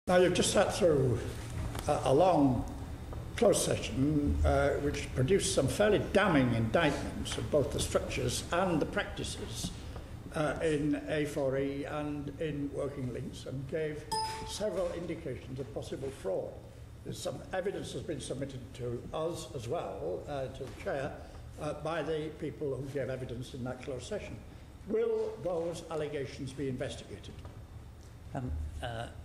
Now, you've just sat through a long closed session which produced some fairly damning indictments of both the structures and the practices in A4E and in Working Links, and gave several indications of possible fraud. Some evidence has been submitted to us as well, to the Chair, by the people who gave evidence in that closed session. Will those allegations be investigated?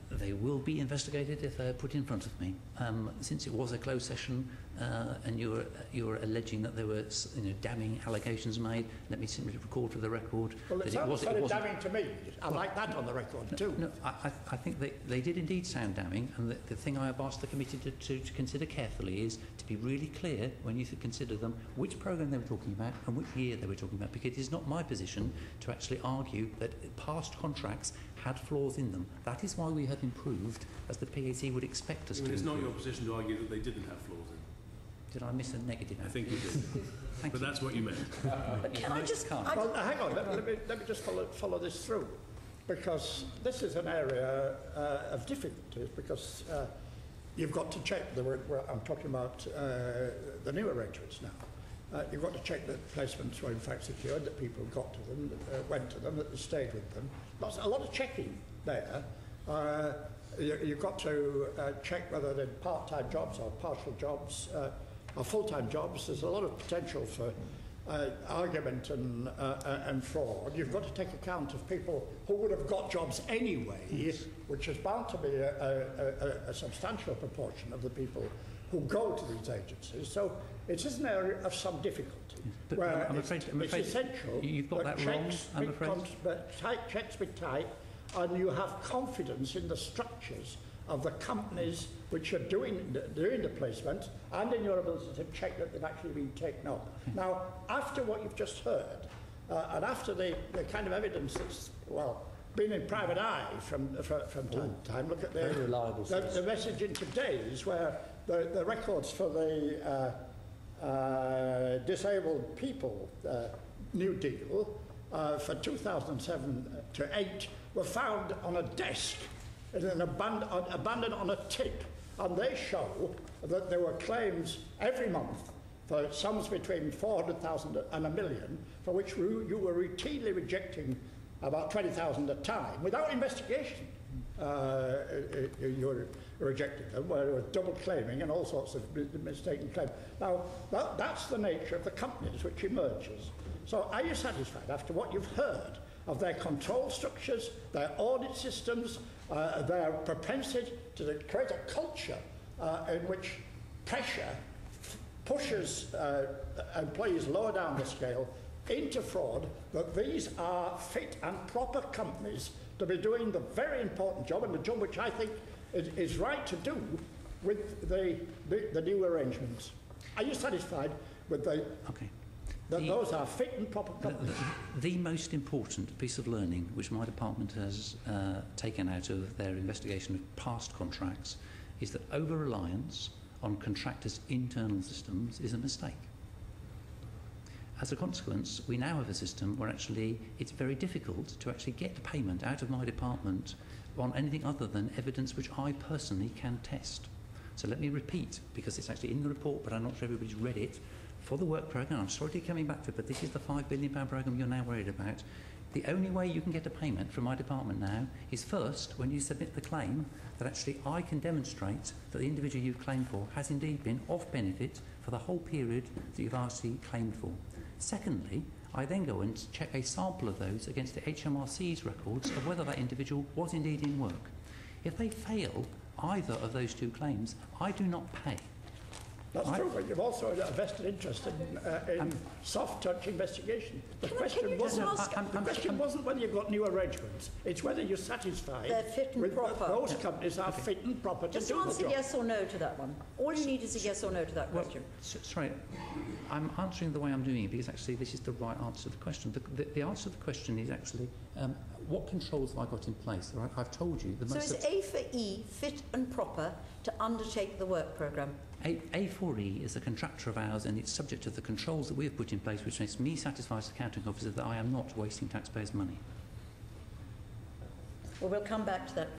They will be investigated if they're put in front of me. Since it was a closed session and you were alleging that there were damning allegations made, let me simply record for the record that it wasn't damning to me. I like that on the record too. No, I think they did indeed sound damning, and the thing I have asked the committee to consider carefully is to be really clear when you consider them which programme they were talking about and which year they were talking about, because it is not my position to actually argue that past contracts had flaws in them. That is why we have improved, as the PAC would expect us to. It's not your position to argue that they didn't have flaws in. Did I miss a negative? I think you did. But that's what you meant. Can I just... Well, hang on, let me just follow this through, because this is an area of difficulties, because you've got to check, I'm talking about the new arrangements now. You've got to check that placements were in fact secured, that people got to them, that went to them, that they stayed with them. A lot of checking there. You've got to check whether they're part-time jobs or partial jobs or full-time jobs. There's a lot of potential for argument and fraud. You've got to take account of people who would have got jobs anyway, yes, which is bound to be a substantial proportion of the people who go to these agencies. So it is an area of some difficulty. But where I'm afraid it's essential you've got that wrong, I'm afraid. Checks be tight, and you have confidence in the structures of the companies which are doing the placement, and in your ability to check that they've actually been taken up. Now, after what you've just heard, and after the kind of evidence that's, well, been in private eye from time to time, look at the message in today's, where the records for the disabled people New Deal for 2007 to 8 were found on a desk in an abandoned on a tip, and they show that there were claims every month for sums between 400,000 and $1 million, for which you were routinely rejecting about 20,000 at a time without investigation. You were rejecting them, where they were double claiming and all sorts of mistaken claims. Now, that's the nature of the companies which emerges. So are you satisfied, after what you've heard, of their control structures, their audit systems, their propensity to create a culture in which pressure pushes employees lower down the scale into fraud, that these are fit and proper companies to be doing the very important job, and the job which I think is right to do with the new arrangements? Are you satisfied with that those are fit and proper companies? The most important piece of learning which my department has taken out of their investigation of past contracts is that over-reliance on contractors' internal systems is a mistake. As a consequence, we now have a system where actually it's very difficult to actually get payment out of my department on anything other than evidence which I personally can test. So let me repeat, because it's actually in the report, but I'm not sure everybody's read it. For the work programme, I'm sorry to keep coming back to it, but this is the £5 billion programme you're now worried about. The only way you can get a payment from my department now is first, when you submit the claim, that actually I can demonstrate that the individual you've claimed for has indeed been of benefit for the whole period that you've actually claimed for. Secondly, I then go and check a sample of those against the HMRC's records of whether that individual was indeed in work. If they fail either of those two claims, I do not pay. That's true, but you've also a vested interest in soft-touch investigation. The question wasn't whether you've got new arrangements, it's whether you're satisfied they're fit and proper. Those companies are fit and proper to do the job. Just answer yes or no to that one. All you need is a yes or no to that question. Sorry, I'm answering the way I'm doing it because actually this is the right answer to the question. The answer to the question is actually what controls have I got in place? Right? I've told you. So is A4E fit and proper to undertake the work programme? A4E is a contractor of ours, and it's subject to the controls that we have put in place, which makes me satisfied as accounting officer that I am not wasting taxpayers' money. Well, we'll come back to that.